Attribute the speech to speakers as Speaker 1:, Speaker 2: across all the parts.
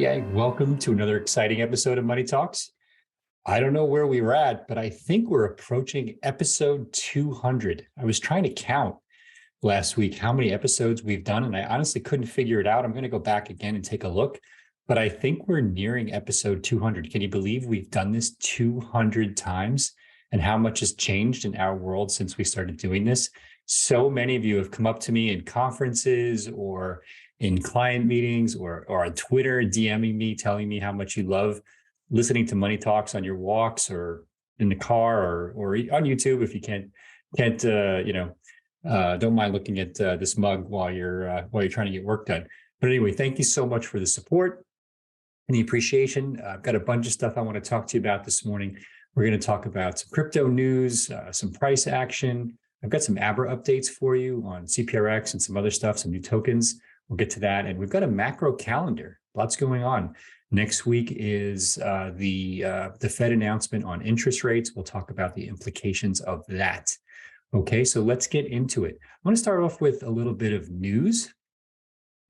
Speaker 1: gang. Welcome to another exciting episode of Money Talks. I don't know where we were at, but I think we're approaching episode 200. I was trying to count last week how many episodes we've done, and I honestly couldn't figure it out. I'm going to go back again and take a look, but I think we're nearing episode 200. Can you believe we've done this 200 times and how much has changed in our world since we started doing this? So many of you have come up to me in conferences or in client meetings or on Twitter, DMing me, telling me how much you love listening to Money Talks on your walks or in the car or on YouTube if you can't don't mind looking at this mug while you're trying to get work done. But anyway, thank you so much for the support and the appreciation. I've got a bunch of stuff I want to talk to you about this morning. We're going to talk about some crypto news, some price action. I've got some Abra updates for you on CPRX and some other stuff, some new tokens. We'll get to that. And we've got a macro calendar. Lots going on. Next week is the Fed announcement on interest rates. We'll talk about the implications of that. Okay, so let's get into it. I want to start off with a little bit of news.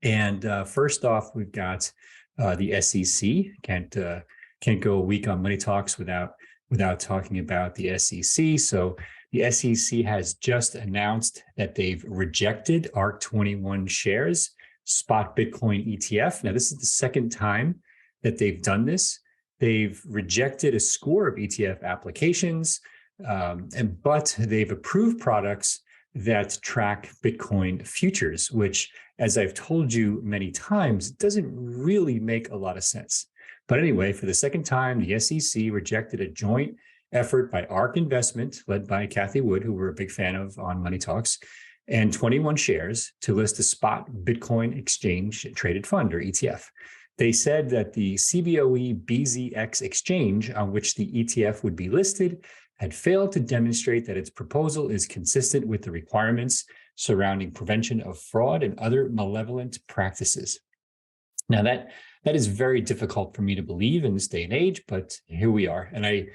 Speaker 1: And first off, we've got the SEC. Can't go a week on Money Talks without talking about the SEC. So the SEC has just announced that they've rejected ARC21 shares, spot Bitcoin ETF. Now, this is the second time that they've done this. They've rejected a score of ETF applications, but they've approved products that track Bitcoin futures, which, as I've told you many times, doesn't really make a lot of sense. But anyway, for the second time, the SEC rejected a joint effort by ARK Investment, led by Kathy Wood, who we're a big fan of on Money Talks, and 21 shares to list a spot Bitcoin exchange traded fund, or ETF. They said that the CBOE BZX exchange on which the ETF would be listed had failed to demonstrate that its proposal is consistent with the requirements surrounding prevention of fraud and other malevolent practices. Now, that is very difficult for me to believe in this day and age, but here we are. And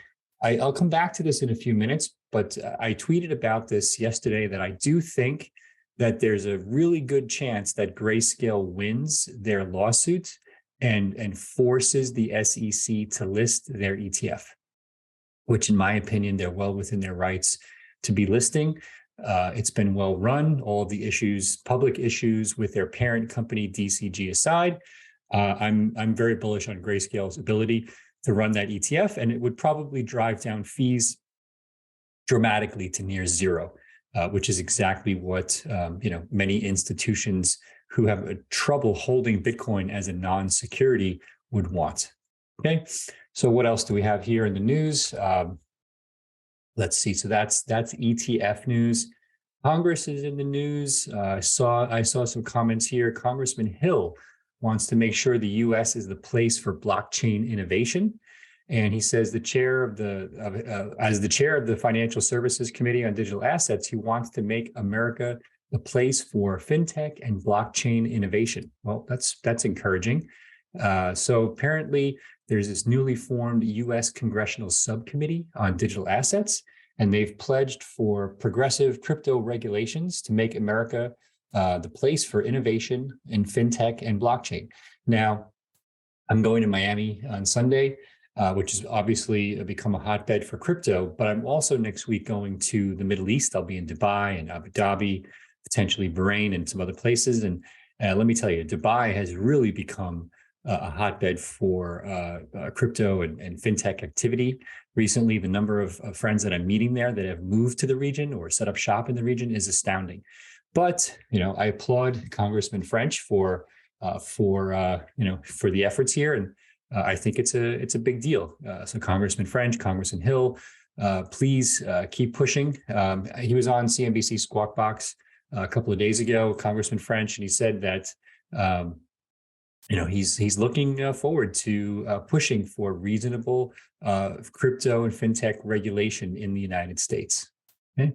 Speaker 1: I'll come back to this in a few minutes, but I tweeted about this yesterday that I do think that there's a really good chance that Grayscale wins their lawsuit and forces the SEC to list their ETF, which in my opinion, they're well within their rights to be listing. It's been well run, all the issues, public issues with their parent company, DCG aside. I'm very bullish on Grayscale's ability to run that ETF, and it would probably drive down fees dramatically to near zero, which is exactly what many institutions who have trouble holding Bitcoin as a non-security would want. Okay, so what else do we have here in the news? Let's see. So that's ETF news. Congress is in the news. I saw some comments here. Congressman Hill wants to make sure the U.S. is the place for blockchain innovation, and he says as the chair of the Financial Services Committee on Digital Assets, he wants to make America the place for fintech and blockchain innovation. Well, that's encouraging. So apparently, there's this newly formed U.S. Congressional Subcommittee on Digital Assets, and they've pledged for progressive crypto regulations to make America the place for innovation in fintech and blockchain. Now, I'm going to Miami on Sunday, which has obviously become a hotbed for crypto, but I'm also next week going to the Middle East. I'll be in Dubai and Abu Dhabi, potentially Bahrain and some other places. And let me tell you, Dubai has really become a hotbed for crypto and fintech activity. Recently, the number of friends that I'm meeting there that have moved to the region or set up shop in the region is astounding. But I applaud Congressman French for the efforts here, and I think it's a big deal. So Congressman French, Congressman Hill, please keep pushing. He was on CNBC Squawk Box a couple of days ago, Congressman French, and he said that he's looking forward to pushing for reasonable crypto and fintech regulation in the United States. Okay.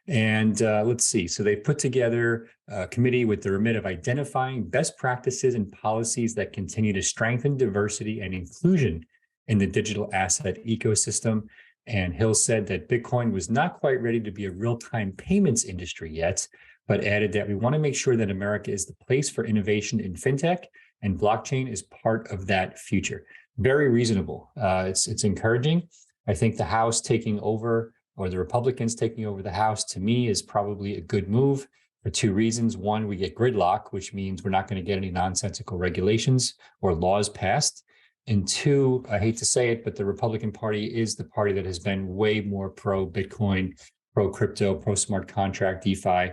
Speaker 1: And let's see. So they put together a committee with the remit of identifying best practices and policies that continue to strengthen diversity and inclusion in the digital asset ecosystem. And Hill said that Bitcoin was not quite ready to be a real-time payments industry yet, but added that we want to make sure that America is the place for innovation in fintech and blockchain is part of that future. Very reasonable. It's encouraging. I think the House taking over, or the Republicans taking over the House, to me is probably a good move for two reasons. One, we get gridlock, which means we're not going to get any nonsensical regulations or laws passed. And two, I hate to say it, but the Republican Party is the party that has been way more pro Bitcoin, pro crypto, pro smart contract, DeFi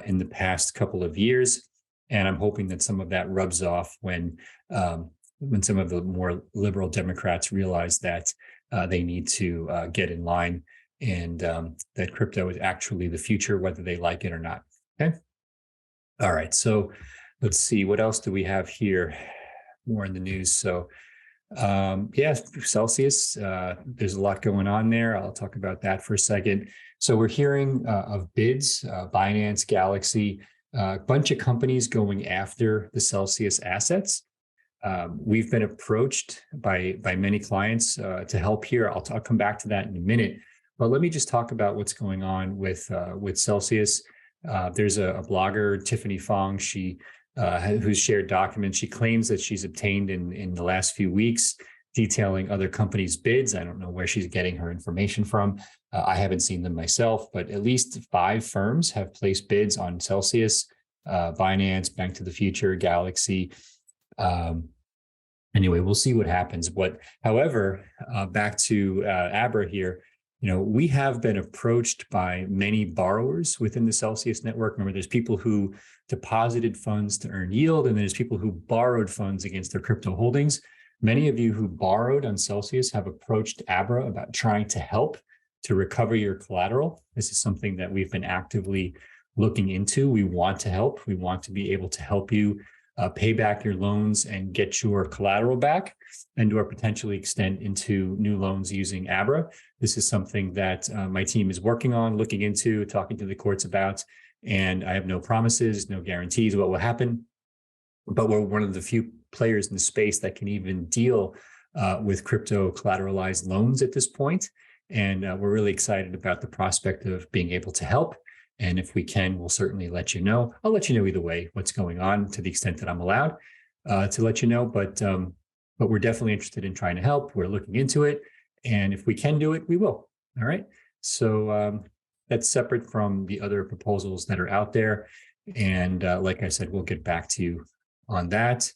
Speaker 1: in the past couple of years. And I'm hoping that some of that rubs off when some of the more liberal Democrats realize that they need to get in line, and that crypto is actually the future, whether they like it or not. Okay. All right. So let's see, what else do we have here? More in the news. So yeah, Celsius, there's a lot going on there. I'll talk about that for a second. So we're hearing of bids, Binance, Galaxy, a bunch of companies going after the Celsius assets. We've been approached by many clients to help here. I'll come back to that in a minute, but let me just talk about what's going on with Celsius. There's a blogger, Tiffany Fong, who's shared documents she claims that she's obtained in the last few weeks, detailing other companies' bids. I don't know where she's getting her information from. I haven't seen them myself, but at least 5 firms have placed bids on Celsius, Binance, Bank to the Future, Galaxy. Anyway, we'll see what happens. However, back to Abra here, we have been approached by many borrowers within the Celsius network. Remember, there's people who deposited funds to earn yield, and there's people who borrowed funds against their crypto holdings. Many of you who borrowed on Celsius have approached Abra about trying to help to recover your collateral. This is something that we've been actively looking into. We want to help. We want to be able to help you pay back your loans and get your collateral back, and/or potentially extend into new loans using Abra. This is something that my team is working on, looking into, talking to the courts about, and I have no promises, no guarantees what will happen, but we're one of the few players in the space that can even deal with crypto collateralized loans at this point. And we're really excited about the prospect of being able to help. And if we can, we'll certainly let you know. I'll let you know either way what's going on, to the extent that I'm allowed to let you know. But we're definitely interested in trying to help. We're looking into it. And if we can do it, we will. All right. So that's separate from the other proposals that are out there. And like I said, we'll get back to you on that.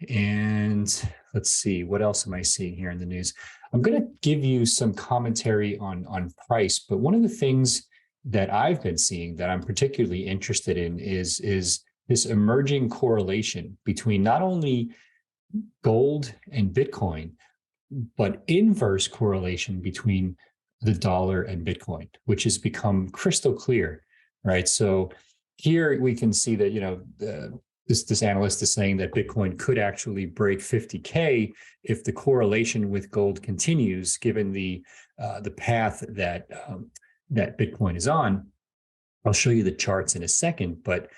Speaker 1: And let's see, what else am I seeing here in the news? I'm going to give you some commentary on price. But one of the things that I've been seeing that I'm particularly interested in is this emerging correlation between not only gold and Bitcoin, but inverse correlation between the dollar and Bitcoin, which has become crystal clear, right? So here we can see that, this analyst is saying that Bitcoin could actually break 50K if the correlation with gold continues, given the path that Bitcoin is on. I'll show you the charts in a second, but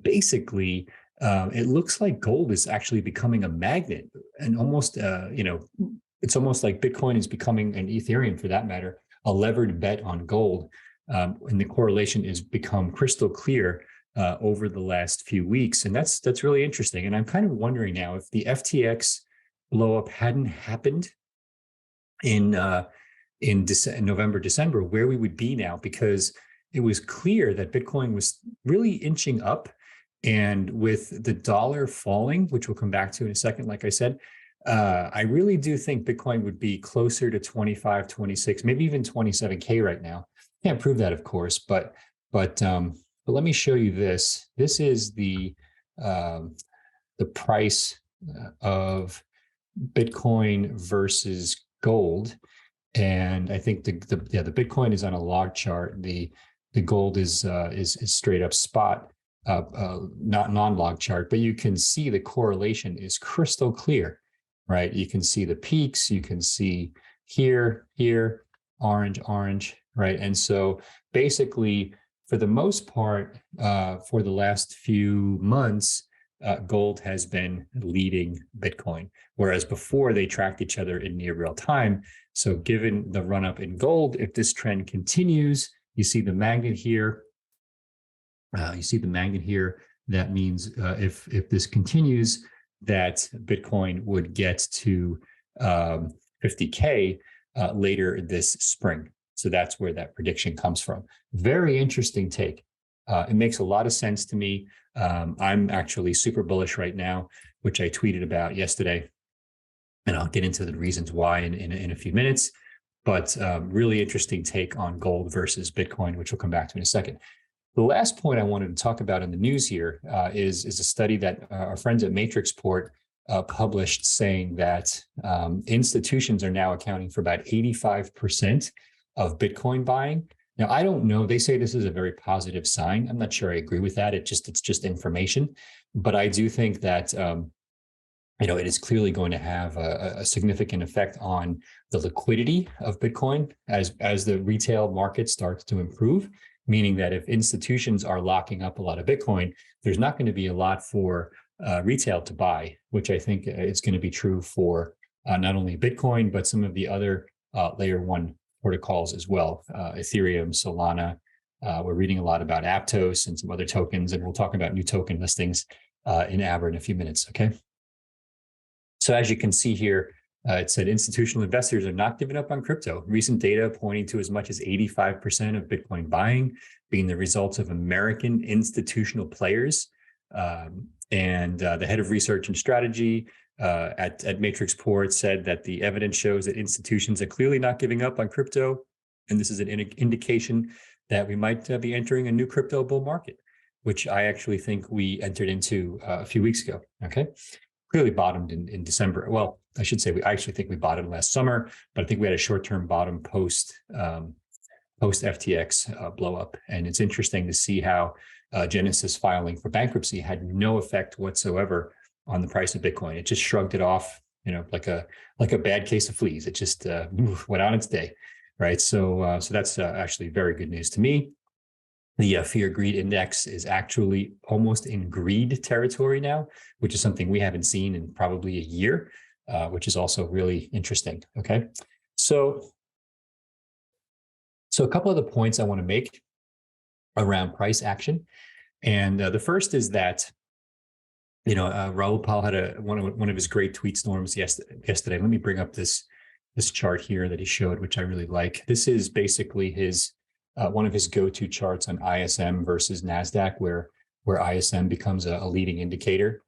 Speaker 1: basically, it looks like gold is actually becoming a magnet, and almost, it's almost like Bitcoin is becoming, and Ethereum for that matter, a levered bet on gold. And the correlation has become crystal clear over the last few weeks. And that's really interesting. And I'm kind of wondering now, if the FTX blow up hadn't happened in November, December, where we would be now, because it was clear that Bitcoin was really inching up. And with the dollar falling, which we'll come back to in a second, like I said, I really do think Bitcoin would be closer to 25, 26, maybe even 27K right now. Can't prove that, of course, but let me show you this. This is the price of Bitcoin versus gold. And I think the Bitcoin is on a log chart. The gold is straight up spot, not non-log chart, but you can see the correlation is crystal clear, right? You can see the peaks, you can see here, orange, right? And so basically, for the most part, for the last few months, gold has been leading Bitcoin, whereas before they tracked each other in near real time. So given the run up in gold, if this trend continues, you see the magnet here. that means if this continues, that Bitcoin would get to 50K later this spring. So that's where that prediction comes from. Very interesting take. It makes a lot of sense to me. I'm actually super bullish right now, which I tweeted about yesterday, and I'll get into the reasons why in a few minutes. But really interesting take on gold versus Bitcoin, which we'll come back to in a second. The last point I wanted to talk about in the news here is a study that our friends at Matrixport published, saying that institutions are now accounting for about 85% of Bitcoin buying. Now, I don't know. They say this is a very positive sign. I'm not sure I agree with that. It's just information, but I do think that it is clearly going to have a significant effect on the liquidity of Bitcoin as the retail market starts to improve. Meaning that if institutions are locking up a lot of Bitcoin, there's not going to be a lot for retail to buy, which I think is going to be true for not only Bitcoin, but some of the other layer one protocols as well. Ethereum, Solana. We're reading a lot about Aptos and some other tokens, and we'll talk about new token listings in Abra in a few minutes, okay? So as you can see here, it said institutional investors are not giving up on crypto. Recent data pointing to as much as 85% of Bitcoin buying being the results of American institutional players. And the head of research and strategy at Matrixport said that the evidence shows that institutions are clearly not giving up on crypto. And this is an indication that we might be entering a new crypto bull market, which I actually think we entered into a few weeks ago, okay? Clearly bottomed in December. Well, I should say I actually think we bottomed last summer, but I think we had a short-term bottom post FTX blow up. And it's interesting to see how Genesis filing for bankruptcy had no effect whatsoever on the price of Bitcoin. It just shrugged it off, like a bad case of fleas. It just went on its day, right? So that's actually very good news to me. The fear greed index is actually almost in greed territory now, which is something we haven't seen in probably a year, which is also really interesting. Okay, so a couple of the points I want to make around price action, and the first is that Raoul Pal had one of his great tweet storms yesterday. Let me bring up this chart here that he showed, which I really like. This is basically his one of his go-to charts on ISM versus NASDAQ, where ISM becomes a leading indicator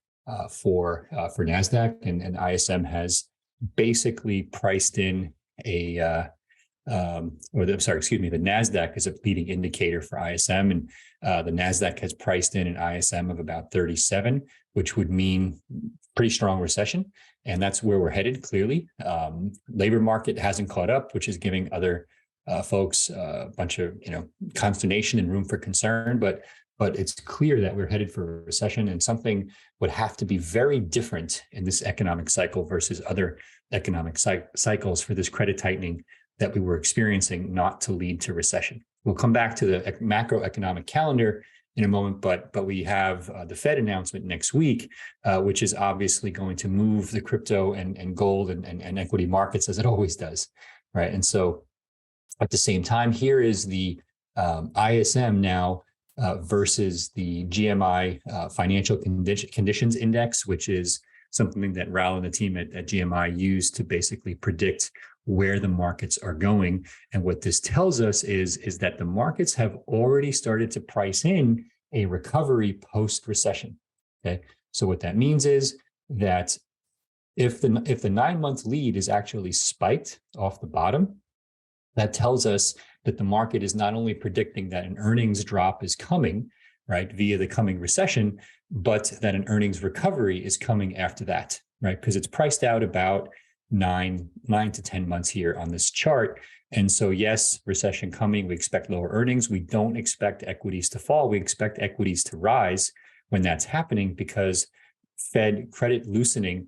Speaker 1: for NASDAQ, and ISM has basically priced in the NASDAQ is a leading indicator for ISM, and the NASDAQ has priced in an ISM of about 37, which would mean pretty strong recession, and that's where we're headed. Clearly, labor market hasn't caught up, which is giving other folks a bunch of consternation and room for concern, but it's clear that we're headed for a recession, and something would have to be very different in this economic cycle versus other economic cycles for this credit tightening that we were experiencing not to lead to recession. We'll come back to the macroeconomic calendar in a moment, but we have the Fed announcement next week, which is obviously going to move the crypto and gold and equity markets, as it always does, right? And so at the same time, here is the ISM now versus the GMI Financial Conditions Index, which is something that Raul and the team at GMI use to basically predict where the markets are going. And what this tells us is that the markets have already started to price in a recovery post-recession. Okay, so what that means is that if the 9-month lead is actually spiked off the bottom, that tells us that the market is not only predicting that an earnings drop is coming, right, via the coming recession, but that an earnings recovery is coming after that, right? Because it's priced out about 9 to 10 months here on this chart. And so, yes, recession coming, we expect lower earnings. We don't expect equities to fall. We expect equities to rise when that's happening, because Fed credit loosening,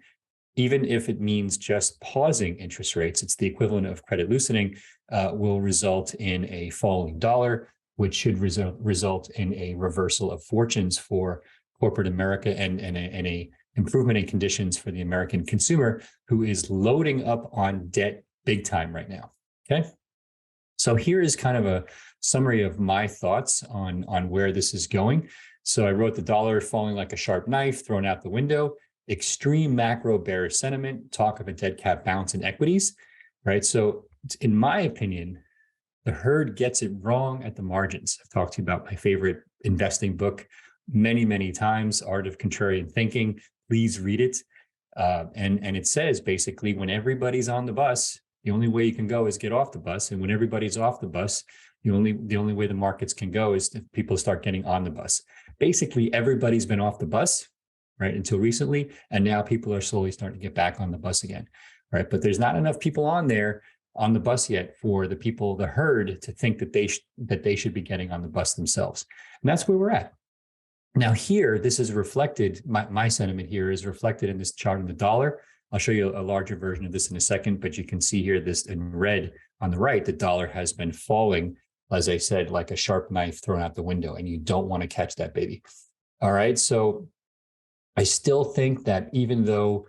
Speaker 1: even if it means just pausing interest rates, it's the equivalent of credit loosening, will result in a falling dollar, which should result in a reversal of fortunes for corporate America and a improvement in conditions for the American consumer, who is loading up on debt big time right now. Okay, so here is kind of a summary of my thoughts on where this is going. So I wrote the dollar falling like a sharp knife, thrown out the window, extreme macro bearish sentiment, talk of a dead cat bounce in equities, right? So in my opinion, the herd gets it wrong at the margins. I've talked to you about my favorite investing book many, many times, Art of Contrarian Thinking. Please read it. And it says basically when everybody's on the bus, the only way you can go is get off the bus. And when everybody's off the bus, the only way the markets can go is if people start getting on the bus. Basically, everybody's been off the bus, right, until recently. And now people are slowly starting to get back on the bus again, right? But there's not enough people on the bus yet for the people, the herd, to think that they should be getting on the bus themselves. And that's where we're at. Now here, this is reflected, my sentiment here is reflected in this chart in the dollar. I'll show you a larger version of this in a second, but you can see here this in red on the right, the dollar has been falling, as I said, like a sharp knife thrown out the window, and you don't want to catch that baby. All right, so I still think that even though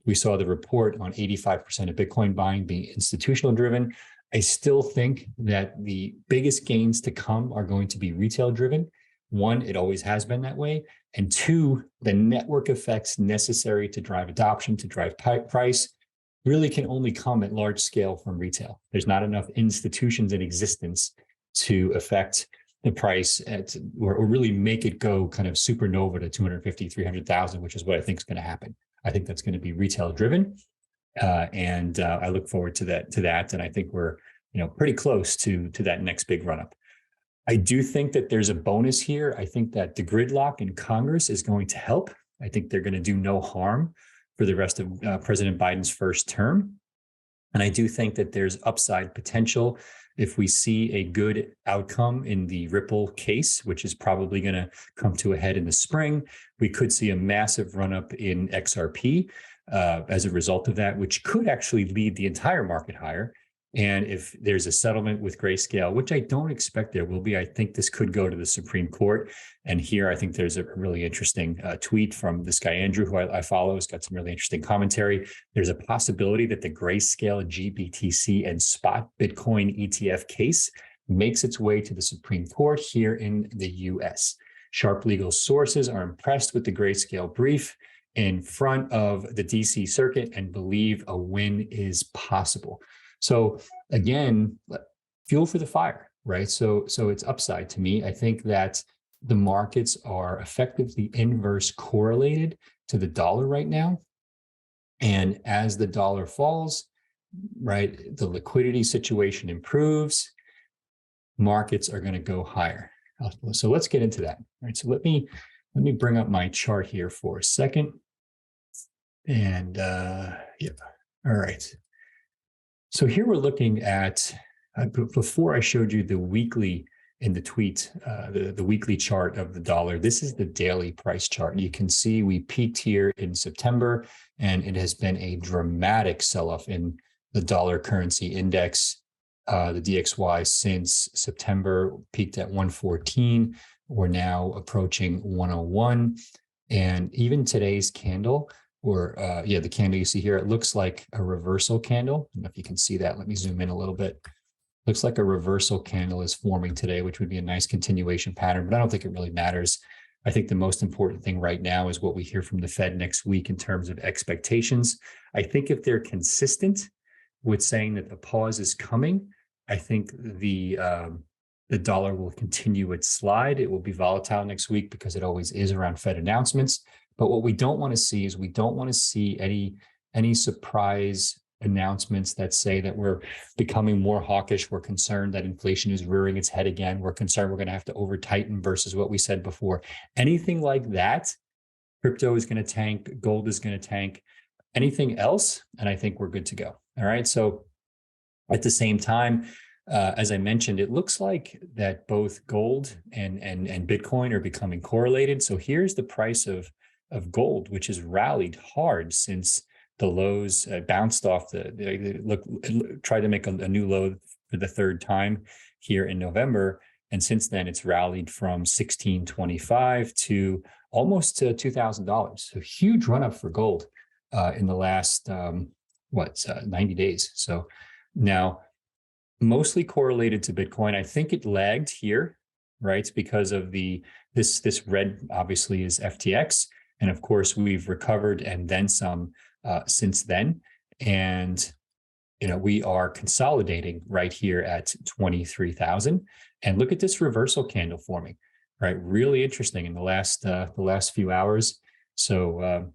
Speaker 1: we saw the report on 85% of Bitcoin buying being institutional driven, I still think that the biggest gains to come are going to be retail driven. One, it always has been that way. And two, the network effects necessary to drive adoption, to drive price, really can only come at large scale from retail. There's not enough institutions in existence to affect the price or really make it go kind of supernova to 250, 300,000, which is what I think is going to happen. I think that's going to be retail driven. And I look forward to that. And I think we're, pretty close to that next big run up. I do think that there's a bonus here. I think that the gridlock in Congress is going to help. I think they're going to do no harm for the rest of President Biden's first term. And I do think that there's upside potential if we see a good outcome in the Ripple case, which is probably going to come to a head in the spring. We could see a massive run up in XRP as a result of that, which could actually lead the entire market higher. And if there's a settlement with Grayscale, which I don't expect there will be, I think this could go to the Supreme Court. And here, I think there's a really interesting tweet from this guy, Andrew, who I follow. Has got some really interesting commentary. There's a possibility that the Grayscale GBTC and spot Bitcoin ETF case makes its way to the Supreme Court here in the US. Sharp legal sources are impressed with the Grayscale brief in front of the DC circuit and believe a win is possible. So again, fuel for the fire, right? So it's upside to me. I think that the markets are effectively inverse correlated to the dollar right now. And as the dollar falls, right, the liquidity situation improves, markets are going to go higher. So let's get into that. Right. So let me bring up my chart here for a second. And yeah, all right. So here we're looking at, before I showed you the weekly in the tweet, the weekly chart of the dollar, this is the daily price chart. You can see we peaked here in September, and it has been a dramatic sell-off in the dollar currency index, the DXY, since September, peaked at 114. We're now approaching 101. And even today's candle, the candle you see here, it looks like a reversal candle. I don't know if you can see that. Let me zoom in a little bit. Looks like a reversal candle is forming today, which would be a nice continuation pattern, but I don't think it really matters. I think the most important thing right now is what we hear from the Fed next week in terms of expectations. I think if they're consistent with saying that the pause is coming, I think the dollar will continue its slide. It will be volatile next week because it always is around Fed announcements. But what we don't want to see is we don't want to see any surprise announcements that say that we're becoming more hawkish. We're concerned that inflation is rearing its head again. We're concerned we're going to have to over tighten versus what we said before. Anything like that, crypto is going to tank, gold is going to tank. Anything else, and I think we're good to go. All right. So at the same time, as I mentioned, it looks like that both gold and Bitcoin are becoming correlated. So here's the price of gold, which has rallied hard since the lows, bounced off tried to make a new low for the third time here in November. And since then, it's rallied from $1,625 to almost to $2,000. So huge run up for gold in the last, 90 days. So now, mostly correlated to Bitcoin. I think it lagged here, right? Because of this red obviously is FTX. And of course, we've recovered and then some since then. And we are consolidating right here at 23,000. And look at this reversal candle forming, right? Really interesting in the last few hours. So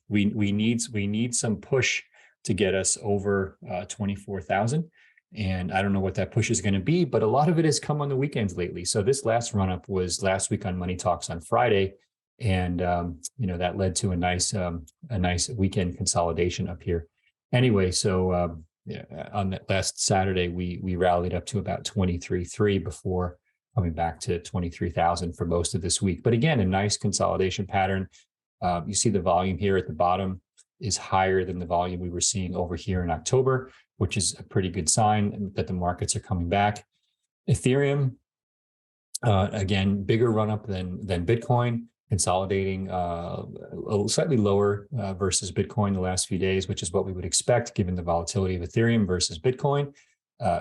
Speaker 1: we need some push to get us over 24,000. And I don't know what that push is going to be, but a lot of it has come on the weekends lately. So this last run up was last week on Money Talks on Friday, and that led to a nice weekend consolidation up here. Anyway, so on that last Saturday, we rallied up to about 23.3 before coming back to 23,000 for most of this week. But again, a nice consolidation pattern. You see the volume here at the bottom is higher than the volume we were seeing over here in October, which is a pretty good sign that the markets are coming back. Ethereum, again, bigger run up than Bitcoin, consolidating slightly lower versus Bitcoin the last few days, which is what we would expect given the volatility of Ethereum versus Bitcoin,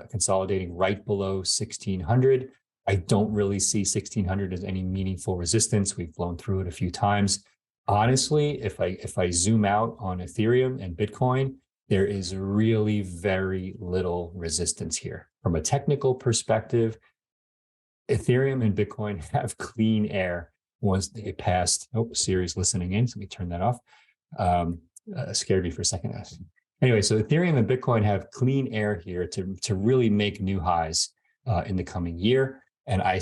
Speaker 1: consolidating right below 1,600. I don't really see 1,600 as any meaningful resistance. We've blown through it a few times. Honestly, if I zoom out on Ethereum and Bitcoin, there is really very little resistance here. From a technical perspective, Ethereum and Bitcoin have clean air once they passed. Oh, Siri's listening in, so let me turn that off. Scared me for a second. Anyway, so Ethereum and Bitcoin have clean air here to really make new highs in the coming year. And I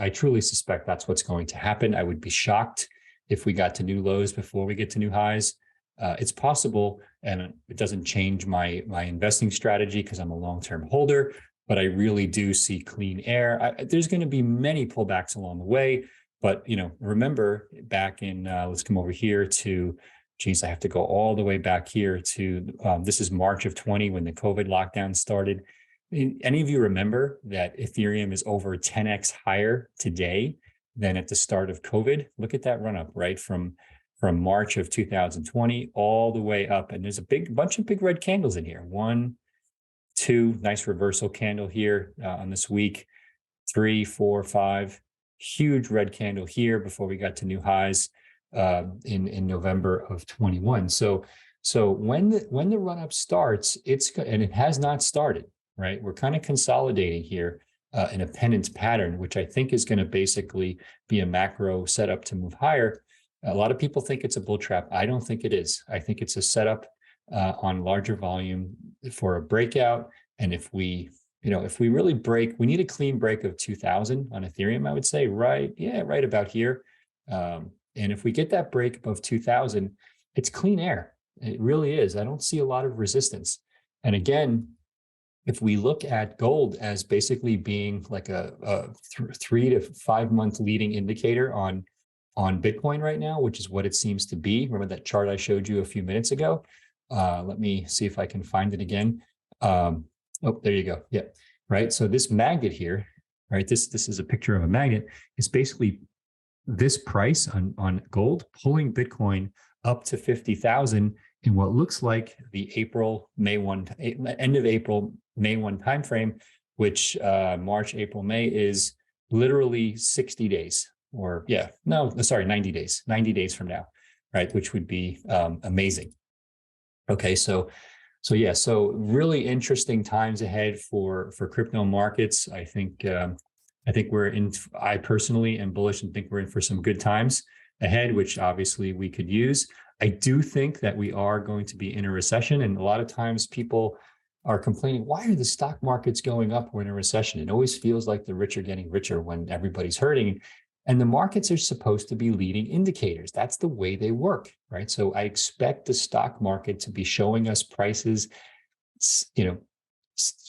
Speaker 1: truly suspect that's what's going to happen. I would be shocked if we got to new lows before we get to new highs. It's possible, and it doesn't change my investing strategy because I'm a long-term holder, but I really do see clean air. There's going to be many pullbacks along the way, but remember back in, let's come over here to, I have to go all the way back here to, this is March of 20 when the COVID lockdown started. Any of you remember that Ethereum is over 10x higher today than at the start of COVID? Look at that run up, right? From March of 2020 all the way up. And there's a bunch of big red candles in here. 1, 2, nice reversal candle here on this week. 3, 4, 5, huge red candle here before we got to new highs in November of 21. So when the run up starts, and it has not started, right? We're kind of consolidating here in a pennant pattern, which I think is going to basically be a macro setup to move higher. A lot of people think it's a bull trap. I don't think it is. I think it's a setup on larger volume for a breakout. And if we really break, we need a clean break of 2,000 on Ethereum, I would say, right about here. And if we get that break above 2,000, it's clean air. It really is. I don't see a lot of resistance. And again, if we look at gold as basically being like a 3 to 5 month leading indicator on Bitcoin right now, which is what it seems to be. Remember that chart I showed you a few minutes ago? Let me see if I can find it again. Oh, there you go. Yeah, right. So this magnet here, right? This is a picture of a magnet. It's basically this price on gold pulling Bitcoin up to 50,000 in what looks like the end of April, May 1 timeframe, which March, April, May is literally 60 days. 90 days, 90 days from now, right? Which would be amazing. Okay, so really interesting times ahead for crypto markets. I think I personally am bullish and think we're in for some good times ahead, which obviously we could use. I do think that we are going to be in a recession, and a lot of times people are complaining, why are the stock markets going up? We're in a recession. It always feels like the rich are getting richer when everybody's hurting. And the markets are supposed to be leading indicators. That's the way they work, right? So I expect the stock market to be showing us prices,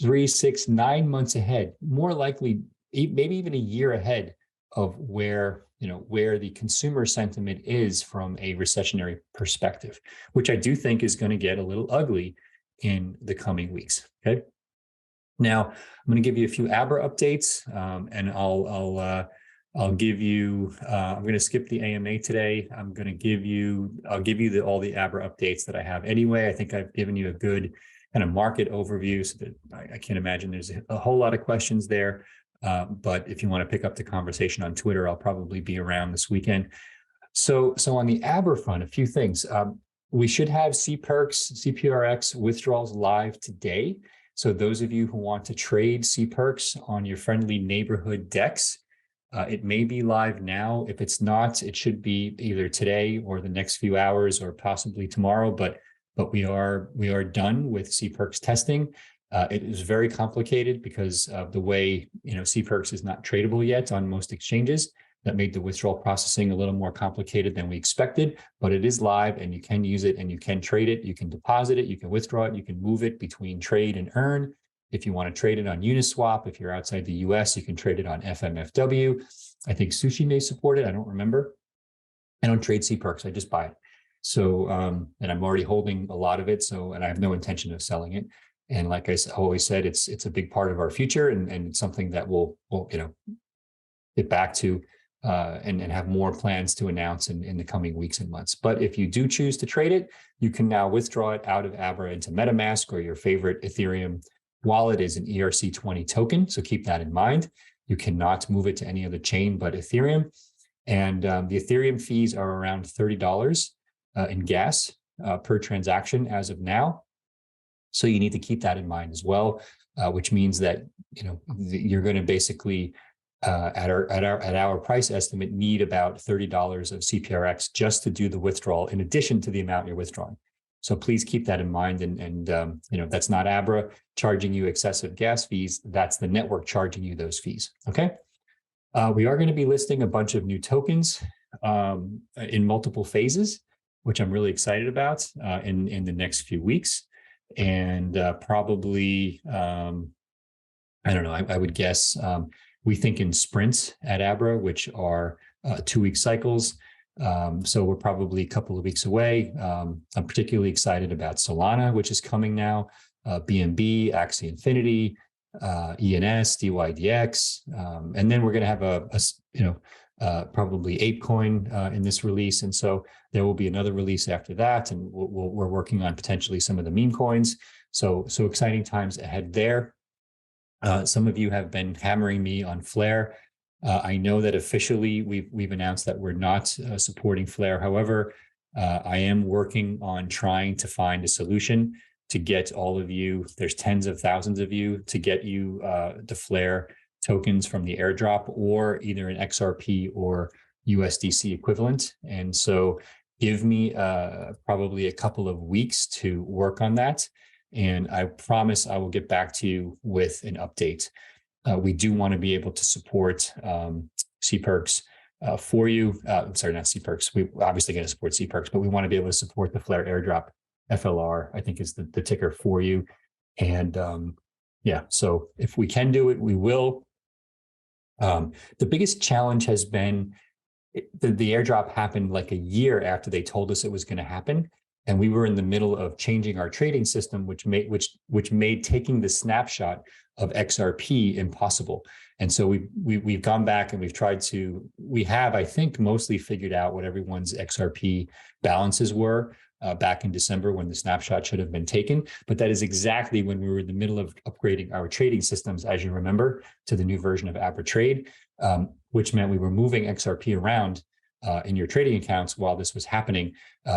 Speaker 1: 3, 6, 9 months ahead, more likely, maybe even a year ahead of where the consumer sentiment is from a recessionary perspective, which I do think is going to get a little ugly in the coming weeks. Okay. Now I'm going to give you a few Abra updates, and I'll give you, I'm going to skip the AMA today. I'll give you all the Abra updates that I have anyway. I think I've given you a good kind of market overview, so that I can't imagine there's a whole lot of questions there. But if you want to pick up the conversation on Twitter, I'll probably be around this weekend. So on the Abra front, a few things. We should have CPRX withdrawals live today. So those of you who want to trade CPERX on your friendly neighborhood DEX, it may be live now. If it's not, it should be either today or the next few hours or possibly tomorrow. But we are done with CPERX testing. It is very complicated because of the way CPERX is not tradable yet on most exchanges. That made the withdrawal processing a little more complicated than we expected, but it is live and you can use it and you can trade it. You can deposit it, you can withdraw it, you can move it between trade and earn. If you want to trade it on Uniswap, if you're outside the US, you can trade it on FMFW. I think Sushi may support it. I don't remember. I don't trade CPERX, I just buy it. So, and I'm already holding a lot of it. So, and I have no intention of selling it. And like I always said, it's a big part of our future and it's something that we'll get back to and have more plans to announce in the coming weeks and months. But if you do choose to trade it, you can now withdraw it out of Abra into MetaMask or your favorite Ethereum wallet is an ERC20 token. So keep that in mind. You cannot move it to any other chain but Ethereum. And the Ethereum fees are around $30 in gas per transaction as of now. So you need to keep that in mind as well, which means that you're going to basically at our price estimate need about $30 of CPRX just to do the withdrawal in addition to the amount you're withdrawing. So please keep that in mind. And that's not Abra charging you excessive gas fees. That's the network charging you those fees. Okay. We are going to be listing a bunch of new tokens in multiple phases, which I'm really excited about in the next few weeks. And probably, I don't know, I would guess we think in sprints at Abra, which are 2-week cycles. So we're probably a couple of weeks away. I'm particularly excited about Solana, which is coming now, BNB, Axie Infinity, ENS, DYDX. And then we're going to have probably ApeCoin in this release. And so there will be another release after that. And we're working on potentially some of the meme coins. So exciting times ahead there. Some of you have been hammering me on Flare. I know that officially we've announced that we're not supporting Flare. However, I am working on trying to find a solution to get all of you, there's tens of thousands of you, to get you the Flare tokens from the airdrop or either an XRP or USDC equivalent. And so give me probably a couple of weeks to work on that. And I promise I will get back to you with an update. We do want to be able to support CPERX for you. I'm sorry, not CPERX. We're obviously going to support CPERX, but we want to be able to support the Flare airdrop. FLR, I think, is the ticker for you. And yeah, so if we can do it, we will. The biggest challenge has been the airdrop happened like a year after they told us it was going to happen. And we were in the middle of changing our trading system, which made taking the snapshot of XRP impossible. And so we've gone back and we have, I think, mostly figured out what everyone's XRP balances were back in December when the snapshot should have been taken. But that is exactly when we were in the middle of upgrading our trading systems, as you remember, to the new version of Abra Trade, which meant we were moving XRP around in your trading accounts while this was happening,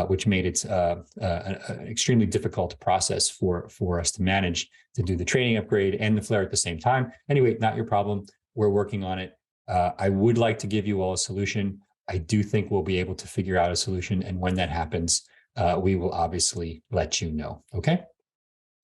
Speaker 1: which made it an extremely difficult process for us to manage to do the trading upgrade and the Flare at the same time. Anyway, not your problem. We're working on it. I would like to give you all a solution. I do think we'll be able to figure out a solution. And when that happens, we will obviously let you know. Okay.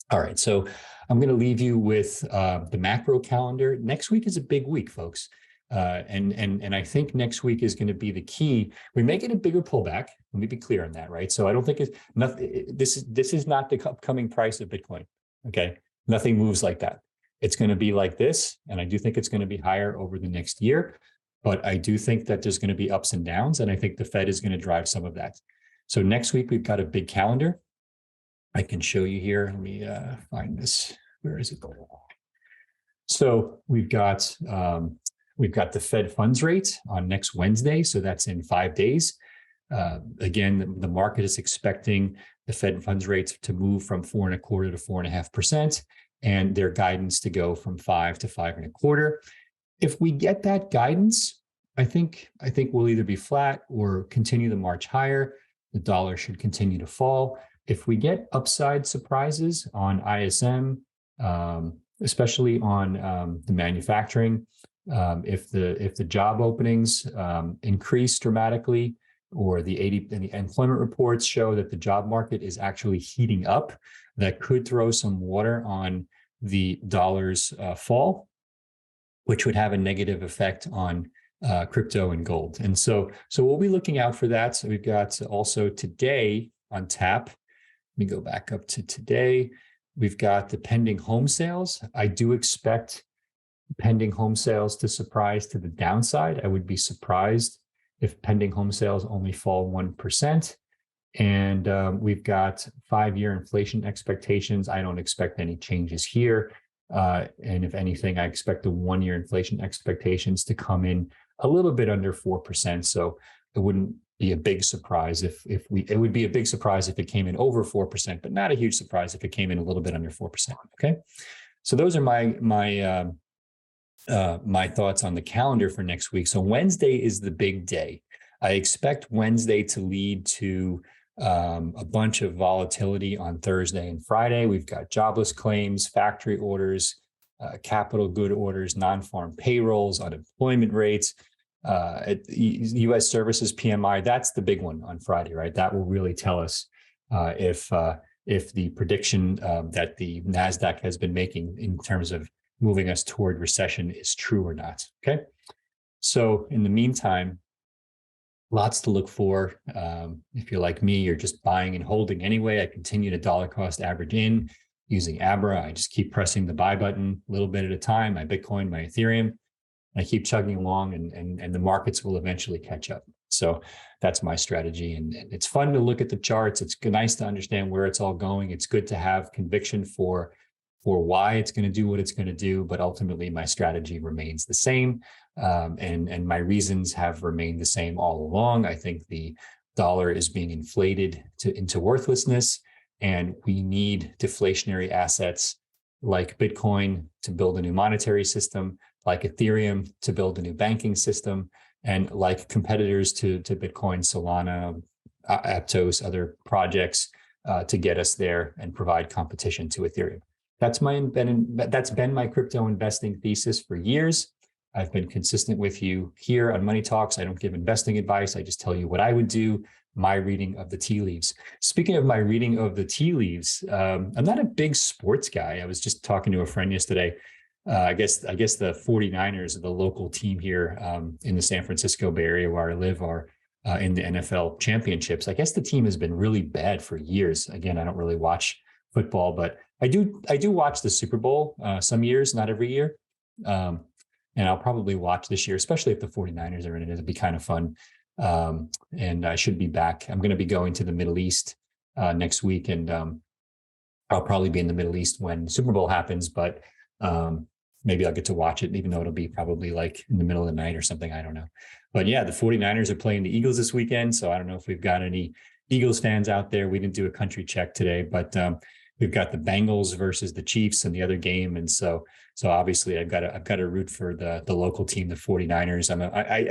Speaker 1: All right. So I'm going to leave you with the macro calendar. Next week is a big week, folks. And I think next week is going to be the key. We may get a bigger pullback. Let me be clear on that, right? So I don't think it's nothing. This is not the upcoming price of Bitcoin. Okay, nothing moves like that. It's going to be like this, and I do think it's going to be higher over the next year. But I do think that there's going to be ups and downs, and I think the Fed is going to drive some of that. So next week we've got a big calendar. I can show you here. Let me find this. Where is it? So we've got the Fed funds rate on next Wednesday. So that's in 5 days. Again, the market is expecting the Fed funds rate to move from 4.25% to 4.5%, and their guidance to go from 5 to 5.25%. If we get that guidance, I think we'll either be flat or continue the march higher. The dollar should continue to fall. If we get upside surprises on ISM, especially on the manufacturing, if the job openings increase dramatically, or the employment reports show that the job market is actually heating up, that could throw some water on the dollar's fall, which would have a negative effect on crypto and gold. And so we'll be looking out for that. So we've got also today on tap. Let me go back up to today. We've got the pending home sales. I do expect pending home sales to surprise to the downside. I would be surprised if pending home sales only fall 1%. And we've got 5-year inflation expectations. I don't expect any changes here. And if anything, I expect the 1-year inflation expectations to come in a little bit under 4%. So it wouldn't be a big surprise it would be a big surprise if it came in over 4%, but not a huge surprise if it came in a little bit under 4%. Okay. So those are my thoughts on the calendar for next week. So Wednesday is the big day. I expect Wednesday to lead to a bunch of volatility on Thursday and Friday. We've got jobless claims, factory orders, capital good orders, non-farm payrolls, unemployment rates, U.S. services PMI. That's the big one on Friday, right? That will really tell us if the prediction that the NASDAQ has been making in terms of moving us toward recession is true or not. Okay. So in the meantime, lots to look for. If you're like me, you're just buying and holding anyway. I continue to dollar cost average in using Abra. I just keep pressing the buy button a little bit at a time, my Bitcoin, my Ethereum. I keep chugging along, and the markets will eventually catch up. So that's my strategy. And it's fun to look at the charts. It's nice to understand where it's all going. It's good to have conviction for why it's going to do what it's going to do. But ultimately, my strategy remains the same. And my reasons have remained the same all along. I think the dollar is being inflated into worthlessness, and we need deflationary assets like Bitcoin to build a new monetary system, like Ethereum to build a new banking system, and like competitors to Bitcoin, Solana, Aptos, other projects to get us there and provide competition to Ethereum. That's been my crypto investing thesis for years. I've been consistent with you here on Money Talks. I don't give investing advice. I just tell you what I would do, my reading of the tea leaves. Speaking of my reading of the tea leaves, I'm not a big sports guy. I was just talking to a friend yesterday. I guess the 49ers, the local team here in the San Francisco Bay Area where I live, are in the NFL championships. I guess the team has been really bad for years. Again, I don't really watch football, but I do watch the Super Bowl some years, not every year. And I'll probably watch this year, especially if the 49ers are in it. It'll be kind of fun. And I should be back. I'm going to be going to the Middle East next week, and I'll probably be in the Middle East when the Super Bowl happens, but maybe I'll get to watch it, even though it'll be probably like in the middle of the night or something. I don't know. But yeah, the 49ers are playing the Eagles this weekend. So I don't know if we've got any Eagles fans out there. We didn't do a country check today, but we've got the Bengals versus the Chiefs in the other game. And so obviously I've got to root for the local team, the 49ers.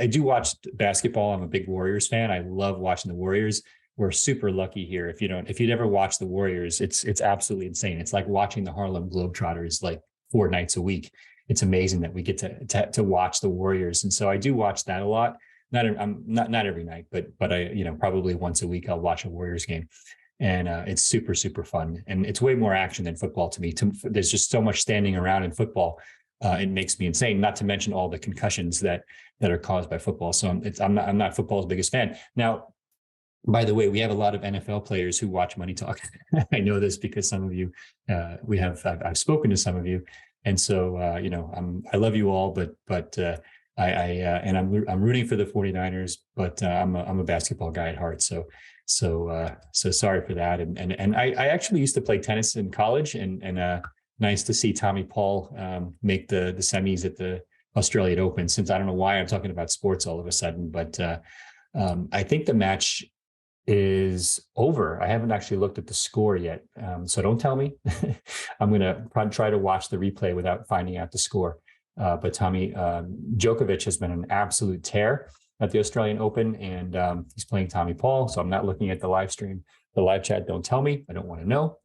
Speaker 1: I do watch basketball. I'm a big Warriors fan. I love watching the Warriors. We're super lucky here. If you'd ever watch the Warriors, it's absolutely insane. It's like watching the Harlem Globetrotters like 4 nights a week. It's amazing that we get to watch the Warriors. And so I do watch that a lot. Not every night, but I, probably once a week I'll watch a Warriors game. And it's super, super fun. And it's way more action than football to me. There's just so much standing around in football. It makes me insane, not to mention all the concussions that are caused by football. So I'm not football's biggest fan. Now, by the way, we have a lot of NFL players who watch Money Talk. I know this because some of you, I've spoken to some of you. And so, I love you all, but I'm rooting for the 49ers, but I'm a basketball guy at heart. So sorry for that. And I actually used to play tennis in college, and nice to see Tommy Paul make the semis at the Australian Open. Since I don't know why I'm talking about sports all of a sudden, but I think the match is over. I haven't actually looked at the score yet, so don't tell me. I'm going to try to watch the replay without finding out the score. But Tommy Djokovic has been an absolute tear at the Australian Open, and he's playing Tommy Paul. So I'm not looking at the live stream, the live chat. Don't tell me. I don't want to know.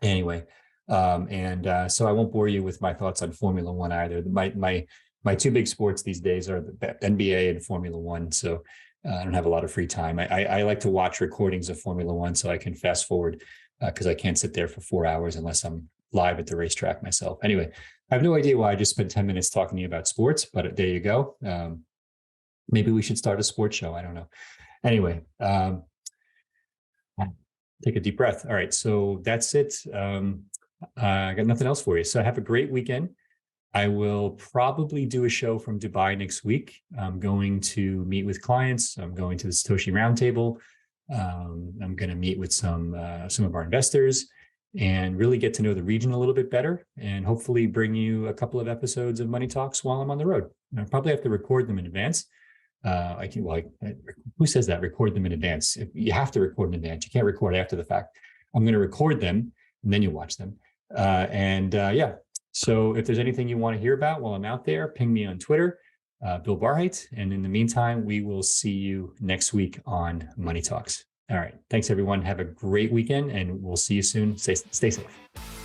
Speaker 1: Anyway, so I won't bore you with my thoughts on Formula One either. My two big sports these days are the NBA and Formula One. So I don't have a lot of free time. I like to watch recordings of Formula One so I can fast forward because I can't sit there for 4 hours unless I'm live at the racetrack myself. Anyway, I have no idea why I just spent 10 minutes talking to you about sports, but there you go. Maybe we should start a sports show. I don't know. Anyway, take a deep breath. All right, so that's it. I got nothing else for you. So have a great weekend. I will probably do a show from Dubai next week. I'm going to meet with clients. I'm going to the Satoshi Roundtable. I'm going to meet with some of our investors and really get to know the region a little bit better, and hopefully bring you a couple of episodes of Money Talks while I'm on the road. And I'll probably have to record them in advance. Who says that? Record them in advance. You have to record in advance. You can't record after the fact. I'm going to record them and then you watch them. Yeah. So if there's anything you want to hear about while I'm out there, ping me on Twitter, Bill Barheit. And in the meantime, we will see you next week on Money Talks. All right. Thanks, everyone. Have a great weekend, and we'll see you soon. Stay safe.